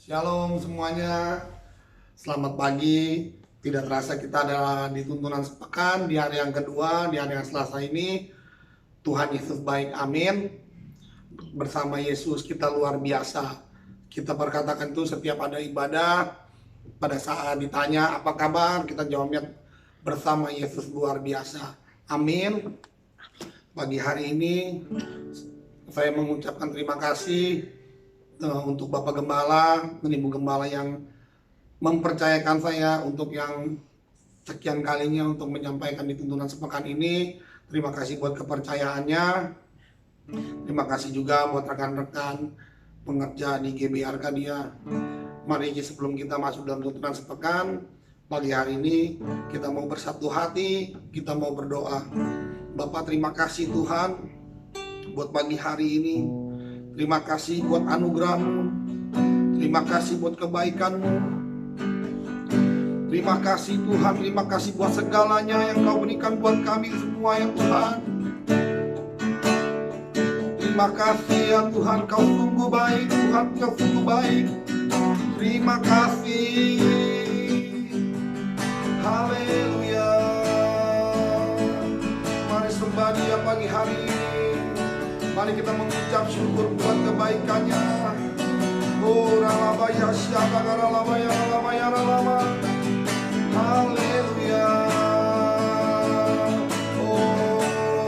Shalom semuanya, selamat pagi. Tidak terasa kita ada di tuntunan sepekan di hari yang kedua, di hari yang Selasa ini. Tuhan Yesus baik, amin. Bersama Yesus kita luar biasa. Kita perkatakan itu setiap ada ibadah. Pada saat ditanya apa kabar, kita jawabnya bersama Yesus luar biasa, amin. Pagi hari ini saya mengucapkan terima kasih untuk Bapak Gembala dan Ibu Gembala yang mempercayakan saya untuk yang sekian kalinya untuk menyampaikan di tuntunan sepekan ini. Terima kasih buat kepercayaannya. Terima kasih juga buat rekan-rekan pengerja di GBI Arkadia. Mari sebelum kita masuk dalam tuntunan sepekan, pagi hari ini kita mau bersatu hati, kita mau berdoa. Bapak, terima kasih Tuhan buat pagi hari ini. Terima kasih buat anugerah-Mu. Terima kasih buat kebaikan-Mu. Terima kasih Tuhan, terima kasih buat segalanya yang Kau berikan buat kami semua ya Tuhan. Terima kasih ya Tuhan, Kau sungguh baik, Tuhan Kau sungguh baik. Terima kasih. Haleluya. Mari sembah Dia pagi hari ini. Mari kita mengucap syukur buat kebaikannya. Oh, ralabaya syaka ralabaya ralabaya ralama. Haleluya. Oh,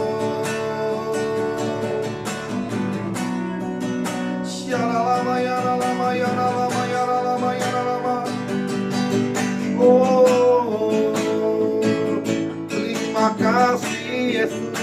syaralabaya ralabaya ralabaya ralabaya ralama. Oh, terima kasih Yesus.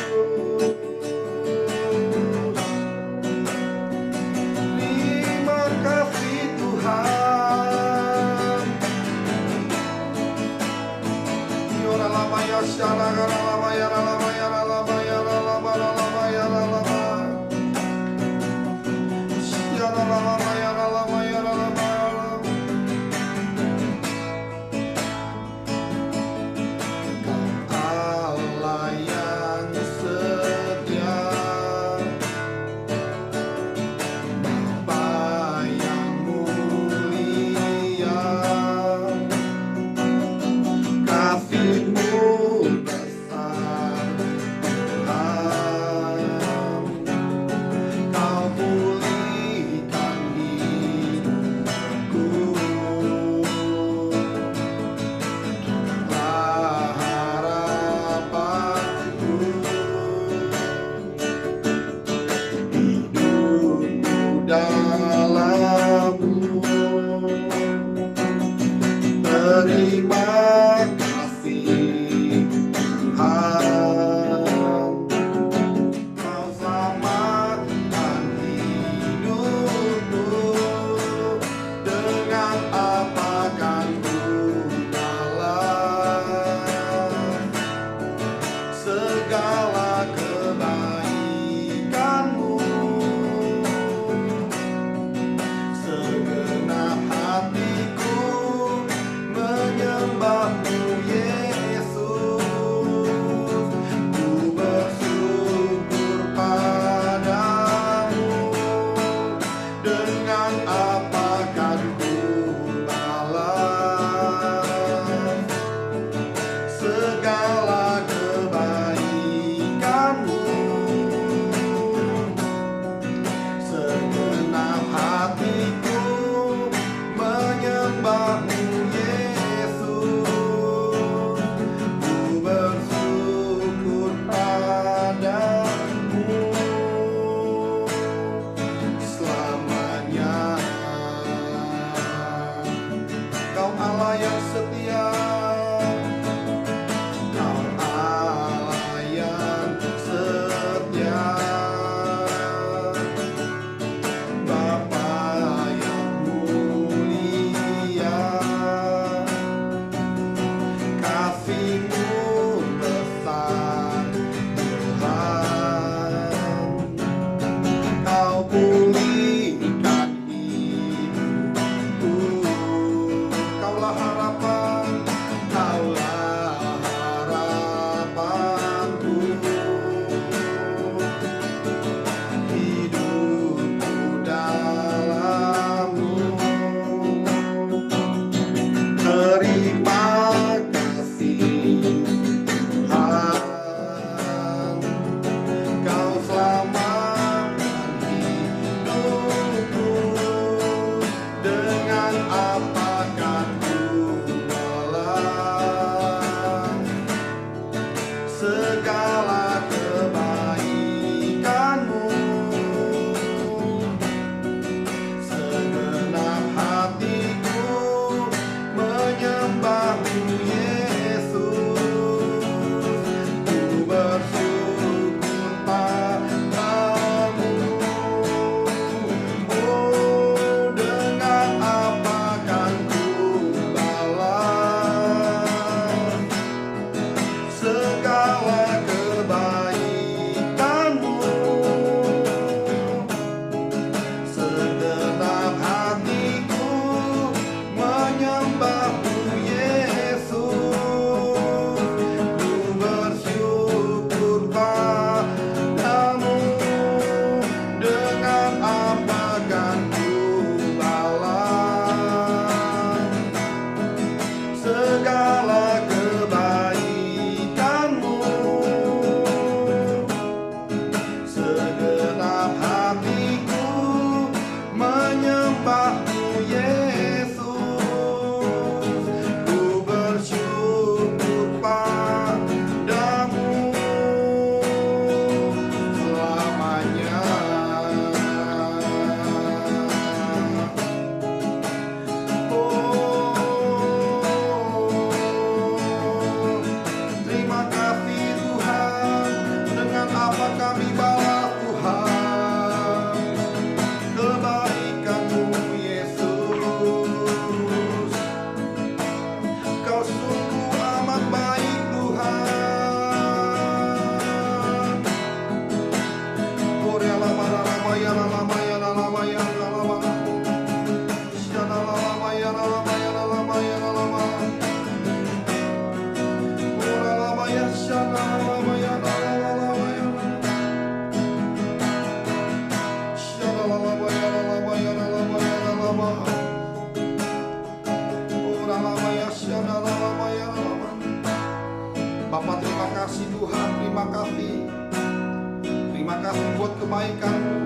kebaikan-Mu.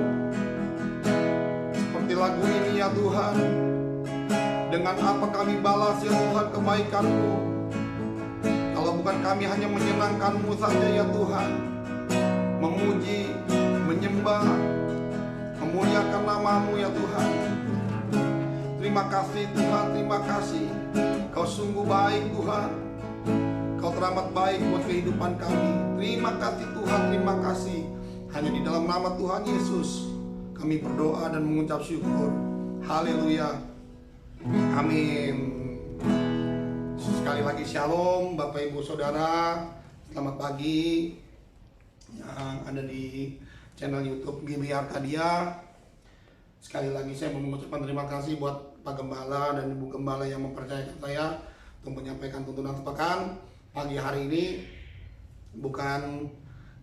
Seperti lagu ini ya Tuhan, dengan apa kami balas ya Tuhan kebaikan-Mu? Kalau bukan kami hanya menyenangkan-Mu saja ya Tuhan, memuji, menyembah, memuliakan nama-Mu ya Tuhan. Terima kasih Tuhan, terima kasih. Kau sungguh baik Tuhan, Kau teramat baik buat kehidupan kami. Terima kasih Tuhan, terima kasih. Hanya di dalam nama Tuhan Yesus kami berdoa dan mengucap syukur. Haleluya, amin. Sekali lagi shalom Bapak Ibu Saudara, selamat pagi yang ada di channel YouTube GBI Arkadia. Sekali lagi saya mengucapkan terima kasih buat Pak Gembala dan Ibu Gembala yang mempercayakan saya untuk menyampaikan tuntunan sepekan. Pagi hari ini bukan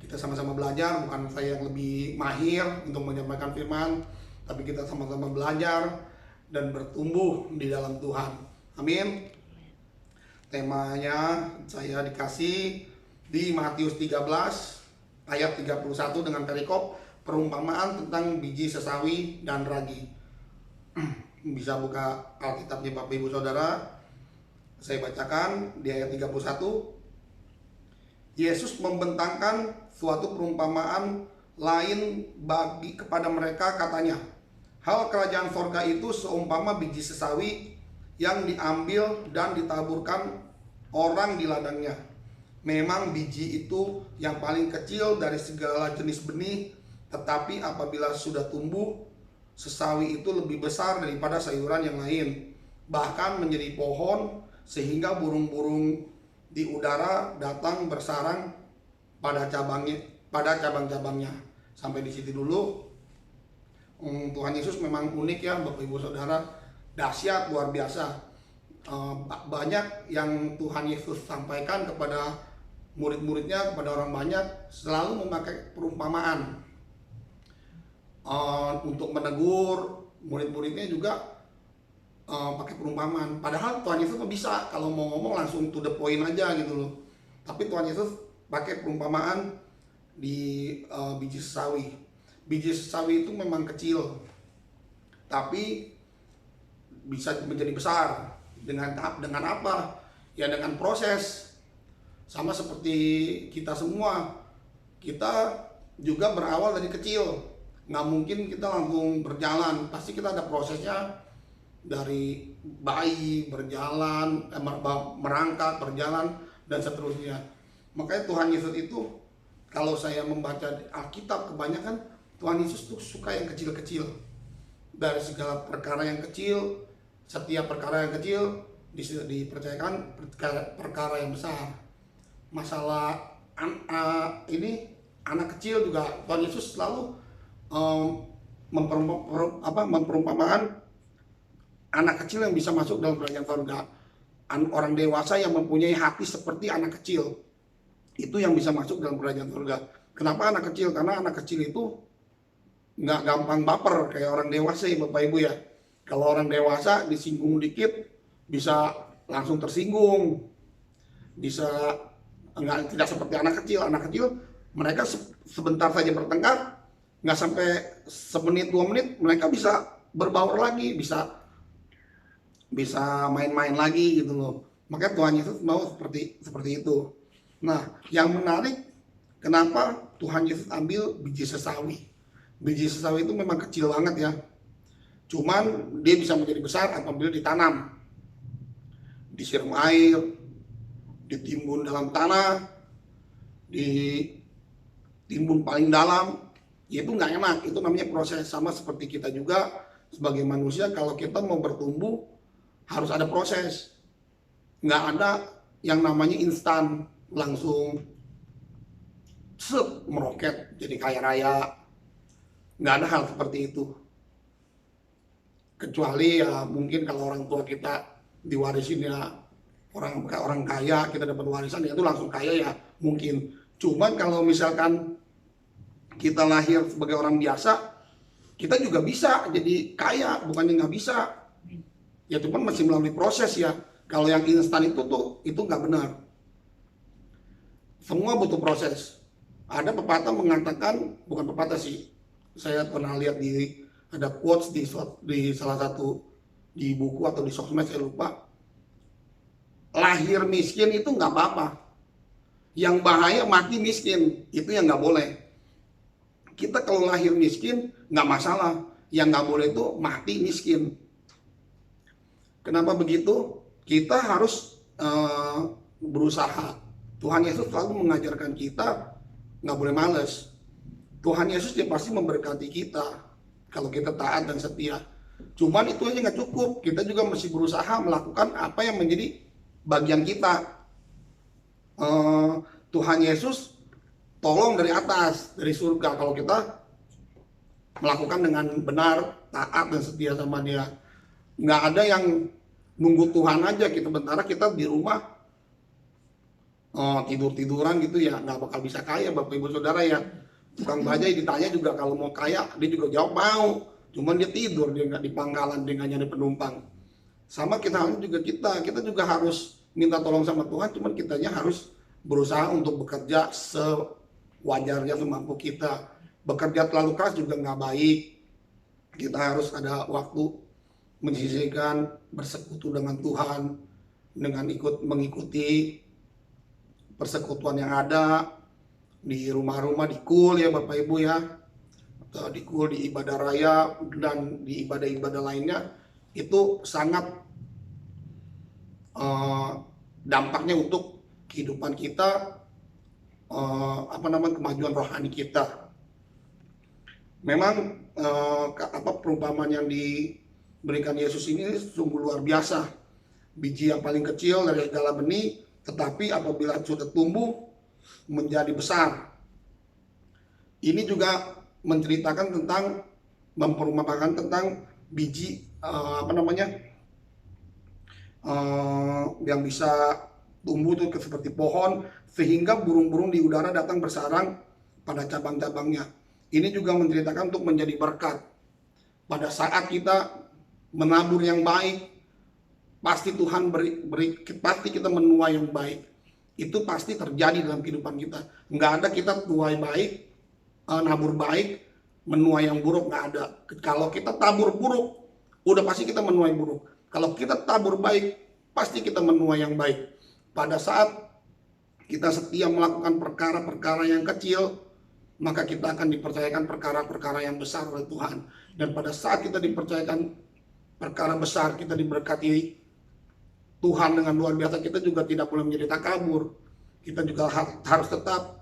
kita sama-sama belajar, bukan saya yang lebih mahir untuk menyampaikan firman, tapi kita sama-sama belajar dan bertumbuh di dalam Tuhan. Amin. Temanya saya dikasih di Matius 13 ayat 31 dengan perikop perumpamaan tentang biji sesawi dan ragi. Bisa buka Alkitabnya Bapak Ibu Saudara. Saya bacakan di ayat 31. Yesus membentangkan suatu perumpamaan lain bagi kepada mereka, katanya, hal kerajaan sorga itu seumpama biji sesawi yang diambil dan ditaburkan orang di ladangnya. Memang biji itu yang paling kecil dari segala jenis benih, tetapi apabila sudah tumbuh, sesawi itu lebih besar daripada sayuran yang lain, bahkan menjadi pohon, sehingga burung-burung di udara datang bersarang pada cabang-cabangnya. Sampai di situ dulu. Tuhan Yesus memang unik ya Bapak Ibu Saudara, dahsyat, luar biasa. Banyak yang Tuhan Yesus sampaikan kepada murid-muridnya, kepada orang banyak, selalu memakai perumpamaan untuk menegur murid-muridnya juga. Pakai perumpamaan. Padahal Tuhan Yesus bisa kalau mau ngomong langsung to the point aja gitu loh. Tapi Tuhan Yesus pakai perumpamaan di biji sesawi. Biji sesawi itu memang kecil, tapi bisa menjadi besar. Dengan apa? Ya dengan proses. Sama seperti kita semua. Kita juga berawal dari kecil. Nggak mungkin kita langsung berjalan. Pasti kita ada prosesnya. Dari bayi berjalan, merangkak, berjalan, dan seterusnya. Makanya Tuhan Yesus itu, kalau saya membaca Alkitab, kebanyakan Tuhan Yesus tuh suka yang kecil-kecil. Dari segala perkara yang kecil, setiap perkara yang kecil dipercayakan perkara yang besar. Masalah ini anak kecil juga Tuhan Yesus selalu memperumpamakan anak kecil yang bisa masuk dalam kerajaan surga. Orang dewasa yang mempunyai hati seperti anak kecil, itu yang bisa masuk dalam kerajaan surga. Kenapa anak kecil? Karena anak kecil itu nggak gampang baper kayak orang dewasa ya Bapak Ibu ya. Kalau orang dewasa disinggung dikit bisa langsung tersinggung, bisa tidak seperti anak kecil. Anak kecil mereka sebentar saja bertengkar, nggak sampai semenit 2 menit mereka bisa berbaur lagi, bisa main-main lagi gitu loh. Makanya Tuhan Yesus mau seperti itu. Nah, yang menarik, kenapa Tuhan Yesus ambil biji sesawi? Biji sesawi itu memang kecil banget ya. Cuman dia bisa menjadi besar apabila ditanam, disiram air, ditimbun dalam tanah, ditimbun paling dalam. Ya itu nggak enak. Itu namanya proses. Sama seperti kita juga sebagai manusia, kalau kita mau bertumbuh harus ada proses. Nggak ada yang namanya instan langsung meroket jadi kaya raya. Nggak ada hal seperti itu. Kecuali ya mungkin kalau orang tua kita diwarisin ya orang kaya, kita dapat warisan ya itu langsung kaya ya mungkin. Cuman kalau misalkan kita lahir sebagai orang biasa, kita juga bisa jadi kaya, bukannya nggak bisa. Ya cuman masih melalui proses ya. Kalau yang instan itu nggak benar. Semua butuh proses. Ada pepatah mengatakan, bukan pepatah sih, saya pernah lihat ada quotes di salah satu di buku atau di sosmed, saya lupa. Lahir miskin itu nggak apa-apa. Yang bahaya mati miskin, itu yang nggak boleh. Kita kalau lahir miskin nggak masalah. Yang nggak boleh itu mati miskin. Kenapa begitu? Kita harus berusaha. Tuhan Yesus selalu mengajarkan kita nggak boleh males. Tuhan Yesus dia pasti memberkati kita kalau kita taat dan setia. Cuman itu aja nggak cukup. Kita juga mesti berusaha melakukan apa yang menjadi bagian kita. Tuhan Yesus tolong dari atas, dari surga, kalau kita melakukan dengan benar, taat dan setia sama Dia. Nggak ada yang nunggu Tuhan aja, kita sementara kita di rumah tidur-tiduran gitu ya, nggak bakal bisa kaya Bapak Ibu Saudara ya. Tukang bajai ditanya juga kalau mau kaya, dia juga jawab mau. Cuman dia tidur, dia nggak di pangkalan, dia nggak nyari penumpang. Sama kita juga harus minta tolong sama Tuhan, cuman kitanya harus berusaha untuk bekerja sewajarnya, semampu kita. Bekerja terlalu keras juga nggak baik. Kita harus ada waktu menyisihkan, bersekutu dengan Tuhan, dengan mengikuti persekutuan yang ada di rumah-rumah, di kul ya Bapak Ibu ya, di kul, di ibadah raya, dan di ibadah-ibadah lainnya. Itu sangat dampaknya untuk kehidupan kita, kemajuan rohani kita. Memang perumpamaan yang diberikan Yesus ini sungguh luar biasa. Biji yang paling kecil dari segala benih, tetapi apabila sudah tumbuh menjadi besar. Ini juga menceritakan tentang, memperumpamakan tentang biji yang bisa tumbuh itu seperti pohon, sehingga burung-burung di udara datang bersarang pada cabang-cabangnya. Ini juga menceritakan untuk menjadi berkat. Pada saat kita menabur yang baik, pasti Tuhan pasti kita menuai yang baik. Itu pasti terjadi dalam kehidupan kita. Nggak ada kita tuai baik, nabur baik, menuai yang buruk, nggak ada. Kalau kita tabur buruk, udah pasti kita menuai buruk. Kalau kita tabur baik, pasti kita menuai yang baik. Pada saat kita setia melakukan perkara-perkara yang kecil, maka kita akan dipercayakan perkara-perkara yang besar oleh Tuhan. Dan pada saat kita dipercayakan perkara besar, kita diberkati Tuhan dengan luar biasa, kita juga tidak boleh menjadi takabur. Kita juga harus tetap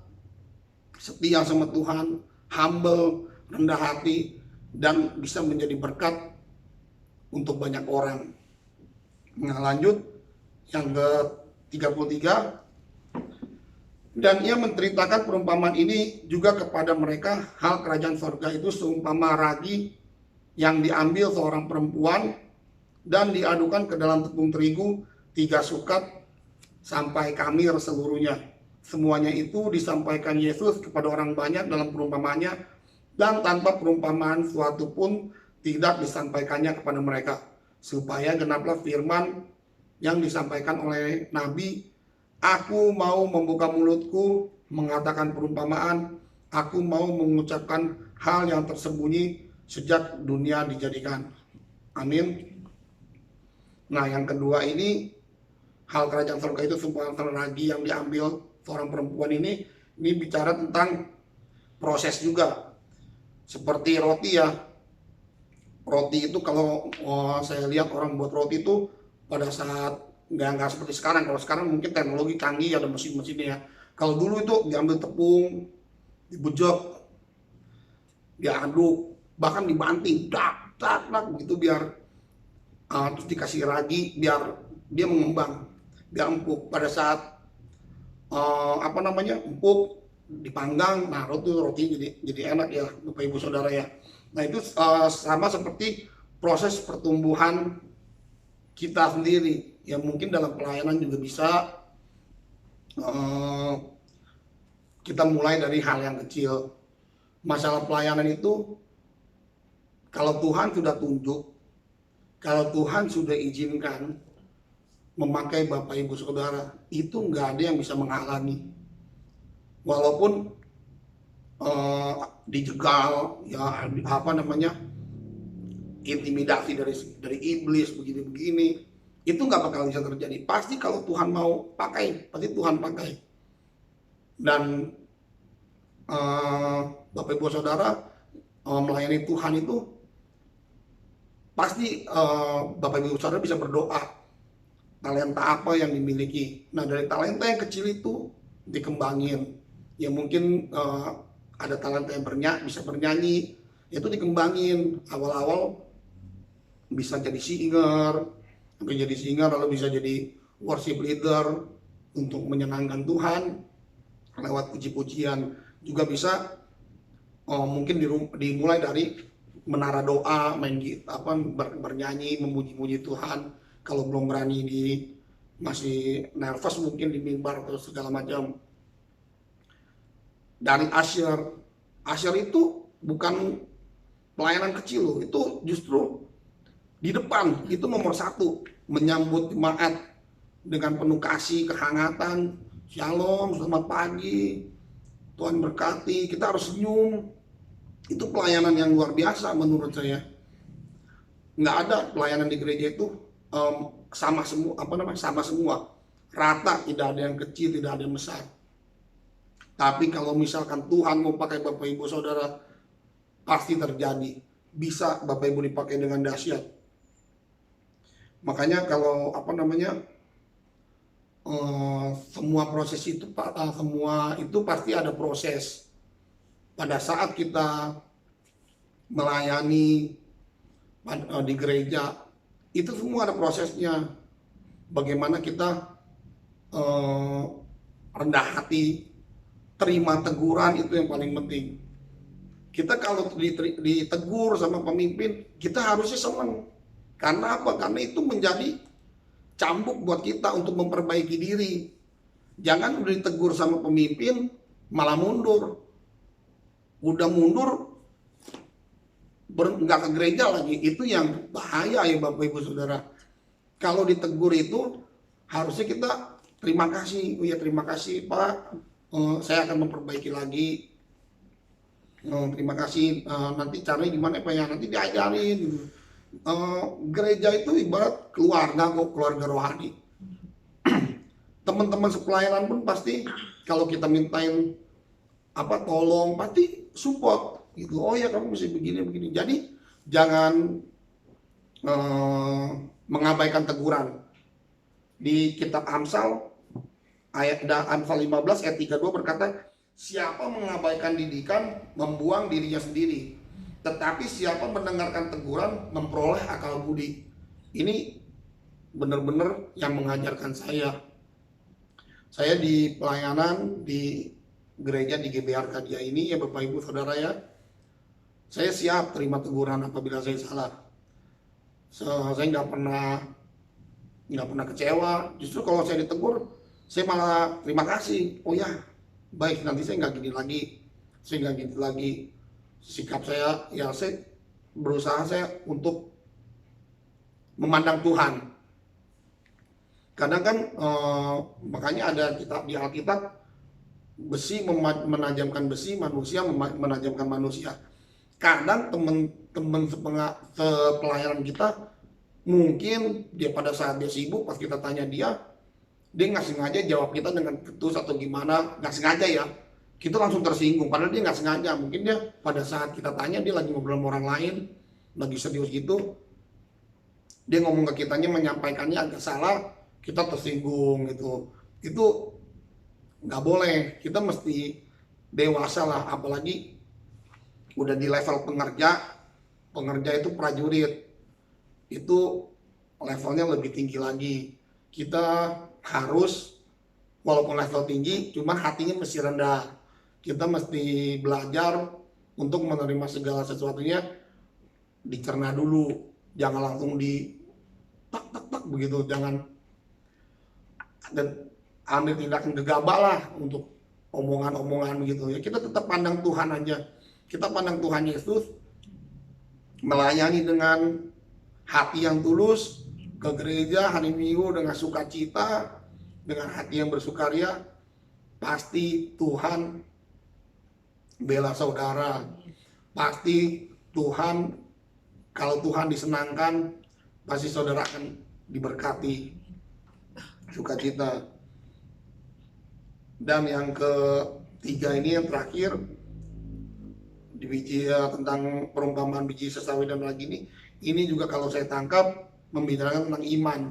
setia sama Tuhan, humble, rendah hati, dan bisa menjadi berkat untuk banyak orang. Nah, lanjut yang ke-33. Dan ia menceritakan perumpamaan ini juga kepada mereka, hal kerajaan surga itu seumpama ragi yang diambil seorang perempuan dan diadukan ke dalam tepung terigu 3 sukat sampai kamir seluruhnya. Semuanya itu disampaikan Yesus kepada orang banyak dalam perumpamaannya, dan tanpa perumpamaan suatu pun tidak disampaikannya kepada mereka, supaya genaplah firman yang disampaikan oleh Nabi, "Aku mau membuka mulutku mengatakan perumpamaan, aku mau mengucapkan hal yang tersembunyi sejak dunia dijadikan." Amin. Nah, yang kedua ini, hal kerajaan surga itu sebuah ragi yang diambil seorang perempuan ini bicara tentang proses juga. Seperti roti ya. Roti itu kalau saya lihat orang buat roti itu pada saat nggak seperti sekarang. Kalau sekarang mungkin teknologi canggih, ada mesin-mesinnya ya. Kalau dulu itu diambil tepung, dibujok, diaduk, bahkan dibanting, dak gitu biar terus dikasih ragi biar dia mengembang, biar empuk. Pada saat empuk, dipanggang, nah roti jadi enak ya Bapak Ibu Saudara ya. Nah itu sama seperti proses pertumbuhan kita sendiri ya, mungkin dalam pelayanan juga bisa kita mulai dari hal yang kecil. Masalah pelayanan itu, kalau Tuhan sudah tunjuk, kalau Tuhan sudah izinkan memakai Bapak Ibu Saudara, itu nggak ada yang bisa menghalangi. Walaupun eh, dijegal, ya apa namanya, intimidasi dari iblis begini-begini, itu nggak bakal bisa terjadi. Pasti kalau Tuhan mau pakai, pasti Tuhan pakai. Dan Bapak Ibu Saudara, melayani Tuhan itu pasti Bapak Ibu Saudara bisa berdoa talenta apa yang dimiliki. Nah, dari talenta yang kecil itu dikembangin. Ya mungkin ada talenta yang bisa bernyanyi, itu dikembangin. Awal-awal bisa jadi singer, lalu bisa jadi worship leader untuk menyenangkan Tuhan lewat puji-pujian. Juga bisa mungkin dimulai dari menara doa, bernyanyi, memuji-muji Tuhan. Kalau belum berani, masih nervous mungkin di mimbar atau segala macam. Dari Asher itu bukan pelayanan kecil loh, itu justru di depan, itu nomor satu, menyambut jemaat dengan penuh kasih, kehangatan, shalom, selamat pagi, Tuhan berkati, kita harus senyum. Itu pelayanan yang luar biasa menurut saya. Nggak ada pelayanan di gereja itu sama semua, rata, tidak ada yang kecil, tidak ada yang besar. Tapi kalau misalkan Tuhan mau pakai Bapak Ibu Saudara, pasti terjadi. Bisa Bapak Ibu dipakai dengan dahsyat. Makanya kalau semua proses itu, semua itu pasti ada proses. Pada saat kita melayani di gereja, itu semua ada prosesnya. Bagaimana kita rendah hati, terima teguran, itu yang paling penting. Kita kalau ditegur sama pemimpin, kita harusnya senang. Karena apa? Karena itu menjadi cambuk buat kita untuk memperbaiki diri. Jangan udah ditegur sama pemimpin malah mundur. Udah mundur nggak ke gereja lagi, itu yang bahaya ya Bapak Ibu Saudara. Kalau ditegur itu harusnya kita terima kasih, oh ya terima kasih Pak, saya akan memperbaiki lagi, terima kasih, nanti caranya gimana Pak ya, nanti diajarin gitu. Gereja itu ibarat keluarga kok, keluarga rohani. Teman-teman sepelayanan pun pasti kalau kita mintain tolong, pasti support gitu. Oh ya kamu mesti begini. Jadi jangan mengabaikan teguran. Di kitab Amsal Amsal 15 ayat 32 berkata, siapa mengabaikan didikan membuang dirinya sendiri, tetapi siapa mendengarkan teguran memperoleh akal budi. Ini benar-benar yang mengajarkan saya. Saya di pelayanan di gereja di GBR Kadia ini ya Bapak Ibu Saudara ya, saya siap terima teguran apabila saya salah. Saya nggak pernah kecewa. Justru kalau saya ditegur, saya malah terima kasih. Oh ya, baik, nanti saya nggak gini lagi. Sikap saya ya, saya berusaha untuk memandang Tuhan. Kadang kan makanya ada kitab di Alkitab, besi menajamkan besi, manusia menajamkan manusia. Kadang teman-teman sepelayanan kita, mungkin dia pada saat dia sibuk, pas kita tanya dia nggak sengaja jawab kita dengan ketus atau gimana, nggak sengaja ya, kita langsung tersinggung, padahal dia nggak sengaja. Mungkin dia pada saat kita tanya, dia lagi ngobrol sama orang lain, lagi serius gitu, dia ngomong ke kitanya, menyampaikannya agak salah, kita tersinggung gitu. Itu nggak boleh. Kita mesti dewasa lah, apalagi udah di level pengerja itu prajurit, itu levelnya lebih tinggi lagi. Kita harus, walaupun level tinggi, cuma hatinya mesti rendah. Kita mesti belajar untuk menerima segala sesuatunya, dicerna dulu, jangan langsung di tak begitu, jangan dan ambil tindakan gegabah lah untuk omongan-omongan begitu ya. Kita tetap pandang Tuhan aja, kita pandang Tuhan Yesus, melayani dengan hati yang tulus, ke gereja hari Minggu dengan sukacita, dengan hati yang bersukaria, pasti Tuhan bela saudara. Pasti Tuhan, kalau Tuhan disenangkan, pasti saudara akan diberkati, sukacita. Dan yang ketiga ini, yang terakhir, di biji tentang perumpamaan biji sesawi dan lagi ini juga kalau saya tangkap membicarakan tentang iman.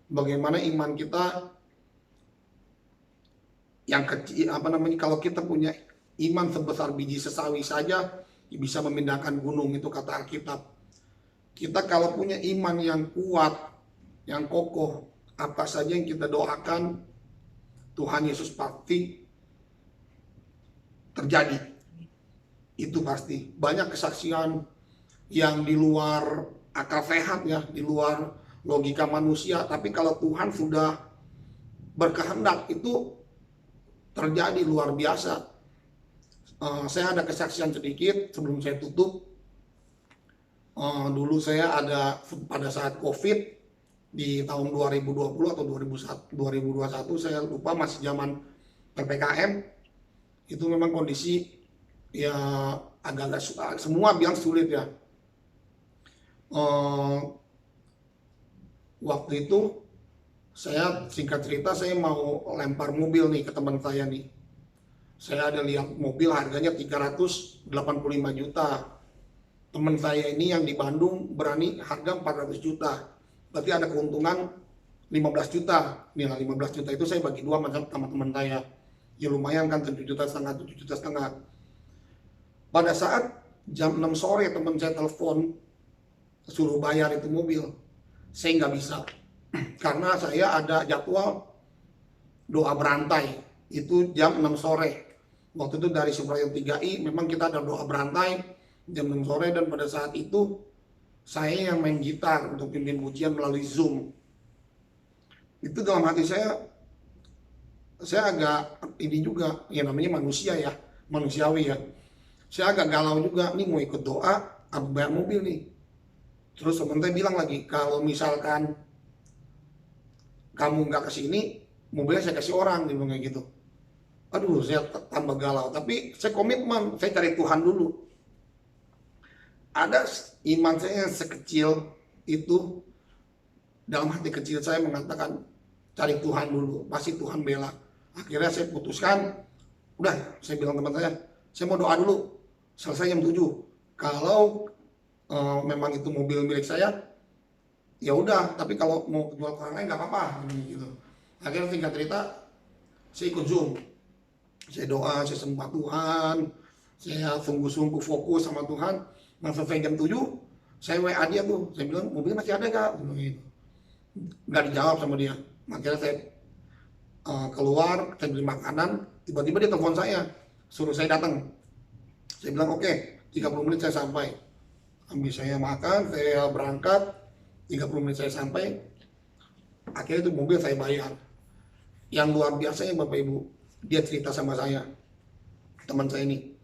Bagaimana iman kita yang kecil, kalau kita punya iman sebesar biji sesawi saja bisa memindahkan gunung, itu kata Alkitab. Kita kalau punya iman yang kuat, yang kokoh, apa saja yang kita doakan, Tuhan Yesus pasti terjadi. Itu pasti. Banyak kesaksian yang di luar akal sehat ya, di luar logika manusia, tapi kalau Tuhan sudah berkehendak itu terjadi luar biasa. Saya ada kesaksian sedikit sebelum saya tutup. Dulu saya ada pada saat COVID di tahun 2020 atau 2021, saya lupa, masih zaman PPKM. Itu memang kondisi ya agak-agak, semua bilang sulit ya. Waktu itu saya, singkat cerita, saya mau lempar mobil nih ke teman saya nih. Saya ada lihat mobil harganya 385 juta. Teman saya ini yang di Bandung berani harga 400 juta. Berarti ada keuntungan 15 juta. Nih lah, 15 juta itu saya bagi dua sama teman saya. Ya lumayan kan, 7,5 juta, 7,5 juta. Pada saat jam 6 sore teman saya telepon suruh bayar itu mobil. Saya nggak bisa. Karena saya ada jadwal doa berantai, itu jam 6 sore. Waktu itu dari Semproyong 3i memang kita ada doa berantai jam 6 sore, dan pada saat itu saya yang main gitar untuk pimpin pujian melalui Zoom. Itu dalam hati saya agak ini juga, ya namanya manusia ya, manusiawi ya. Saya agak galau juga, nih mau ikut doa, apa bayar mobil nih. Terus teman saya bilang lagi, kalau misalkan kamu nggak kesini, mobilnya saya kasih orang, dia bilang kayak gitu. Aduh, saya tambah galau. Tapi saya komitmen, saya cari Tuhan dulu. Ada iman saya yang sekecil itu, dalam hati kecil saya mengatakan, cari Tuhan dulu, pasti Tuhan bela. Akhirnya saya putuskan, udah, saya bilang teman saya mau doa dulu, selesai jam 7. Kalau memang itu mobil milik saya, ya udah, tapi kalau mau jual ke orang lain nggak apa-apa gitu. Akhirnya singkat cerita, saya ikut Zoom, saya doa, saya sembah Tuhan, saya sungguh-sungguh fokus sama Tuhan. Nah selesai jam 7, saya WA dia tuh, saya bilang mobilnya masih ada nggak? Gitu. Nggak dijawab sama dia. Akhirnya saya keluar, saya beli makanan, tiba-tiba dia telepon saya, suruh saya datang. Saya bilang oke, 30 menit saya sampai. Habis saya makan, saya berangkat, 30 menit saya sampai. Akhirnya itu mobil saya bayar. Yang luar biasanya Bapak Ibu, dia cerita sama saya, teman saya ini,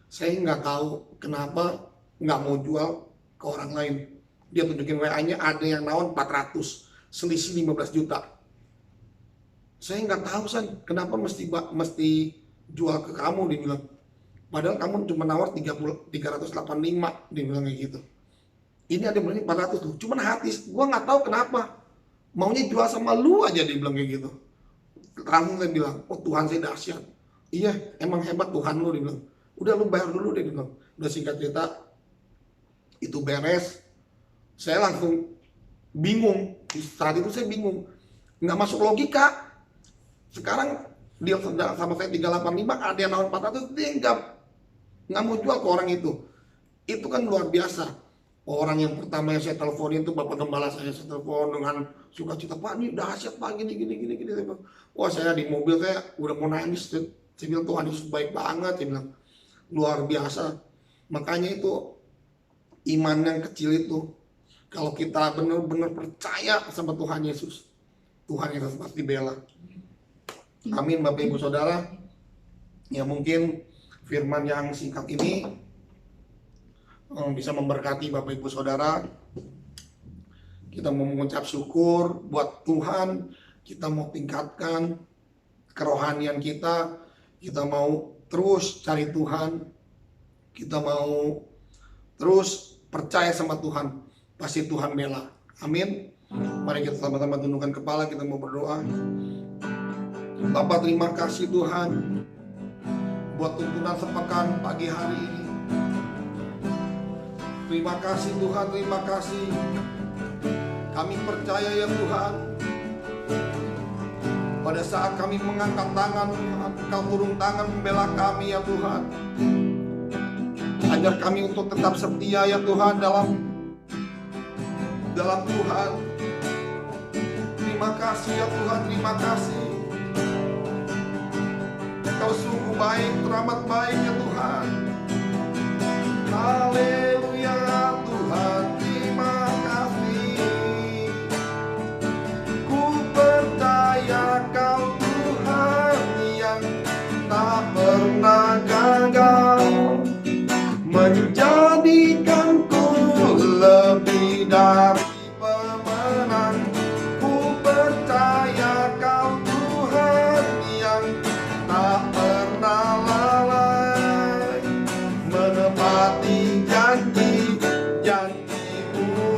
saya nggak tahu kenapa nggak mau jual ke orang lain. Dia tunjukin WA-nya, ada yang nawar 400, selisih 15 juta. Saya nggak tahu San, kenapa mesti jual ke kamu, dia bilang. Padahal kamu cuma nawar 385, dia bilang kayak gitu. Ini ada berani 400 tuh, cuman hati gua nggak tahu kenapa maunya jual sama lu aja, dia bilang kayak gitu. Langsung saya bilang, oh Tuhan saya dahsyat. Iya, emang hebat Tuhan lu, dia bilang. Udah lu bayar dulu, dia bilang. Udah, singkat cerita itu beres. Saya langsung bingung. Saat itu saya bingung, nggak masuk logika. Sekarang dia sama saya 385, ada yang nawar 400, dia nggak mau jual ke orang itu. Itu kan luar biasa. Orang yang pertama yang saya teleponin itu Bapak Gembala, saya telepon dengan sukacita, Pak ini dahsyat Pak, gini. Wah, saya di mobil saya udah mau nangis. Saya bilang Tuhan Yesus baik banget, saya bilang luar biasa. Makanya itu iman yang kecil itu, kalau kita benar-benar percaya sama Tuhan Yesus pasti bela. Amin Bapak Ibu Saudara. Ya mungkin firman yang singkat ini bisa memberkati Bapak Ibu Saudara. Kita mau mengucap syukur buat Tuhan, kita mau tingkatkan kerohanian kita mau terus cari Tuhan, kita mau terus percaya sama Tuhan, pasti Tuhan bela. Amin. Mari kita sama-sama tundukkan kepala, kita mau berdoa. Bapa, terima kasih Tuhan buat tuntunan sepekan pagi hari ini. Terima kasih Tuhan, terima kasih. Kami percaya ya Tuhan, pada saat kami mengangkat tangan, Engkau turun tangan membela kami ya Tuhan. Ajar kami untuk tetap setia ya Tuhan dalam Tuhan. Terima kasih ya Tuhan, terima kasih. Engkau sungguh baik, teramat baik ya Tuhan. Haleluya Tuhan, terima kasih. Ku percaya Kau Tuhan yang tak pernah gagal, menjadikanku lebih dari pemenang. Ku percaya Kau Tuhan yang tak pernah lalai, menepati janji-janji-Mu.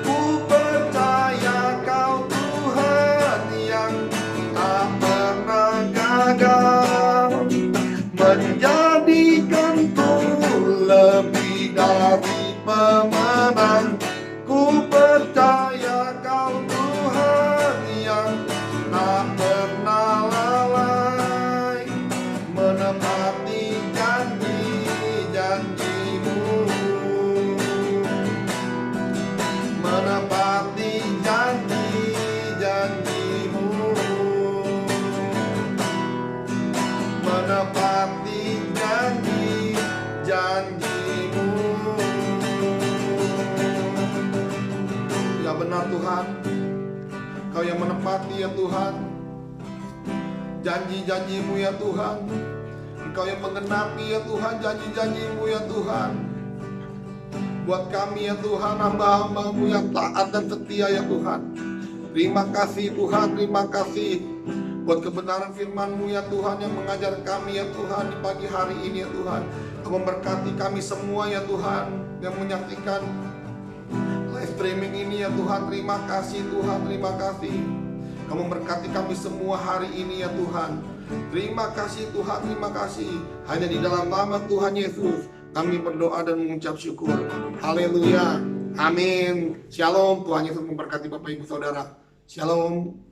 Ku percaya Kau Tuhan yang tak pernah gagal, menjadikanku lebih dari pemenang. Ku percaya Kau Tuhan yang tak pernah lalai, menepati janji-janji-Mu, menepati janji-janji-Mu, menepati janji-janji-Mu. Ya benar Tuhan, Kau yang menepati ya Tuhan janji-janji-Mu ya Tuhan. Engkau yang menggenapi ya Tuhan janji-janji-Mu ya Tuhan. Buat kami ya Tuhan, hamba-hamba-Mu yang taat dan setia ya Tuhan. Terima kasih Tuhan, terima kasih buat kebenaran firman-Mu ya Tuhan, yang mengajar kami ya Tuhan di pagi hari ini ya Tuhan. Kau memberkati kami semua ya Tuhan yang menyaksikan live streaming ini ya Tuhan. Terima kasih Tuhan, terima kasih. Kau memberkati kami semua hari ini ya Tuhan. Terima kasih Tuhan, terima kasih. Hanya di dalam nama Tuhan Yesus kami berdoa dan mengucap syukur. Haleluya, amin. Shalom. Tuhan Yesus memberkati Bapak Ibu Saudara. Shalom.